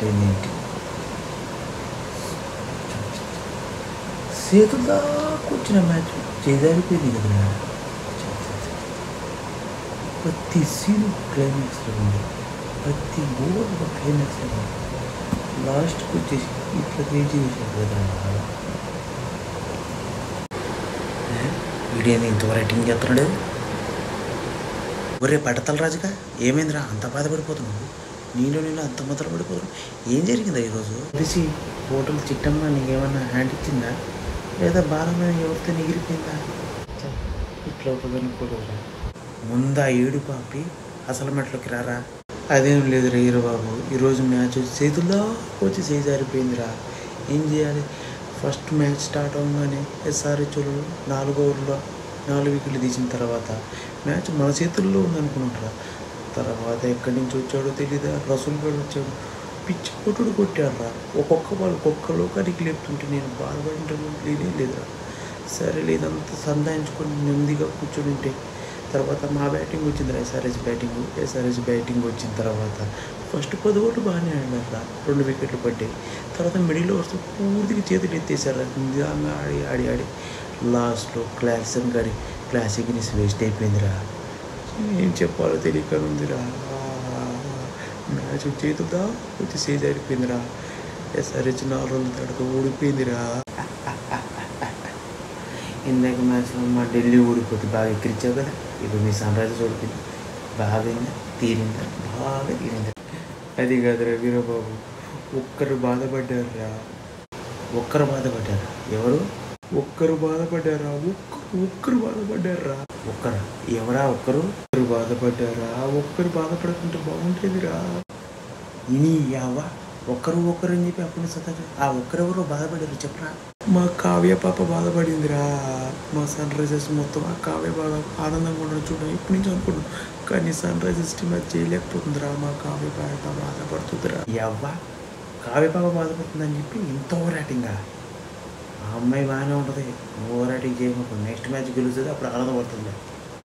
ఏంటి చేతులు దాకా వచ్చిన మ్యాచ్ చేజారిపోయింది కదా. ప్రతి సీన్ క్లైమాక్స్లో ఉంది, ప్రతి ఓవర్ క్లైమాక్స్లో ఉంది. లాస్ట్కి వచ్చేసి ఇట్లా చేసాడు కదా. వీడియో ఇంత రైటింగ్ చేస్తున్నాడు. ఒరే పడతల రాజుగా ఏమైందిరా అంత బాధపడిపోతున్నావు? నీలో అంత మొదలు పడిపోతున్నావు. ఏం జరిగిందా ఈరోజు? తెలిసి హోటల్ చిట్టమ్మ నీకేమన్నా హ్యాండ్ ఇచ్చిందా, లేదా బాలమైన ఎవరితో ఎగిరిపోయిందా? ఇట్లా ఒకదనుకోలేదురా. ముందా ఏడు పాపి అసలు మెట్లోకి రారా. అదేం లేదు రా హీరో బాబు, ఈరోజు మ్యాచ్ చేతుల్లో వచ్చి చేజారిపోయిందిరా. ఏం చేయాలి? ఫస్ట్ మ్యాచ్ స్టార్ట్ అవ్వగానే ఎస్ఆర్హెచ్లు 4 ఓవర్లో 4 వికెట్లు తీసిన తర్వాత మ్యాచ్ మన చేతుల్లో ఉందనుకుంటారా. తర్వాత ఎక్కడి నుంచి వచ్చాడో తెలీదా, రసూల్ గడు వచ్చాడు, పిచ్చి కొట్టుడు కొట్టాడురా. ఒక్కొక్క వాళ్ళు ఒక్కొక్క లోకానికి లేపుతుంటే నేను బాధపడటం లేదురా. సరే లేదంతా సంధాయించుకొని నెమ్మదిగా కూర్చొని ఉంటే తర్వాత మా బ్యాటింగ్ వచ్చిందిరా. ఎస్ఆర్హెచ్ బ్యాటింగ్ వచ్చిన తర్వాత ఫస్ట్ 10 ఓవర్లు బాగానే ఆడారా, 2 వికెట్లు పడ్డాయి. తర్వాత మిడిల్ ఓవర్స్ పూర్తిగా చేతులు ఎత్తేసారా. నిదాంగా ఆడి ఆడి ఆడి లాస్ట్లో క్లాసిక్ గిన్నెస్ వేస్ట్ అయిపోయిందిరా. ఏం చెప్పాలో తెలియక ఉందిరా. మ్యాచ్ చేతుదా వచ్చి చేజారిపోయిందిరా. ఎస్ఆర్హెచ్ 4 రన్ల తడక ఓడిపోయిందిరా. ఇందాక మ్యాచ్లో మా ఢిల్లీ ఓడిపోతే బాగా ఎక్కిరిచావు కదా, ఇప్పుడు మీ సన్ రైజర్స్ ఓడిపోయింది. బాగా తీరిందా? బాగా తీరిందా? అది కాదురా వీరబాబు, ఒక్కరు బాధపడ్డారా. ఎవరు? ఒక్కరు బాధపడ్డారా. ఒక్కరు బాధపడ్డారా. ఎవరా ఒక్కరు బాధపడ్డారా? ఒక్కరు బాధపడకుంటే బాగుంటేదిరా. ఇని యావా ఒక్కరు అని చెప్పి అప్పుడు సతగా ఆ ఒక్కరెవరో బాధపడారు చెప్పరా. మా కావ్య పాప బాధపడిందిరా. మా సన్ రైజర్స్ మొత్తం ఆ కావ్య బాగా ఆనందంగా ఉండడం చూడడం ఇప్పటి నుంచి అనుకున్నాం, కానీ సన్ రైజర్స్ టీమ్ అది చేయలేకపోతుందిరా. మా కావ్య పాప బాధపడుతుందిరా. ఎవ్వా కావ్య పాప బాధపడుతుందని చెప్పి ఇంత ఓవర్ యాక్టింగా? ఆ అమ్మాయి బాగానే ఉంటుంది, ఓవర్ యాక్టింగ్ చేయకపోతే నెక్స్ట్ మ్యాచ్ గెలుస్తుంది, అప్పుడు ఆనందపడుతుంది.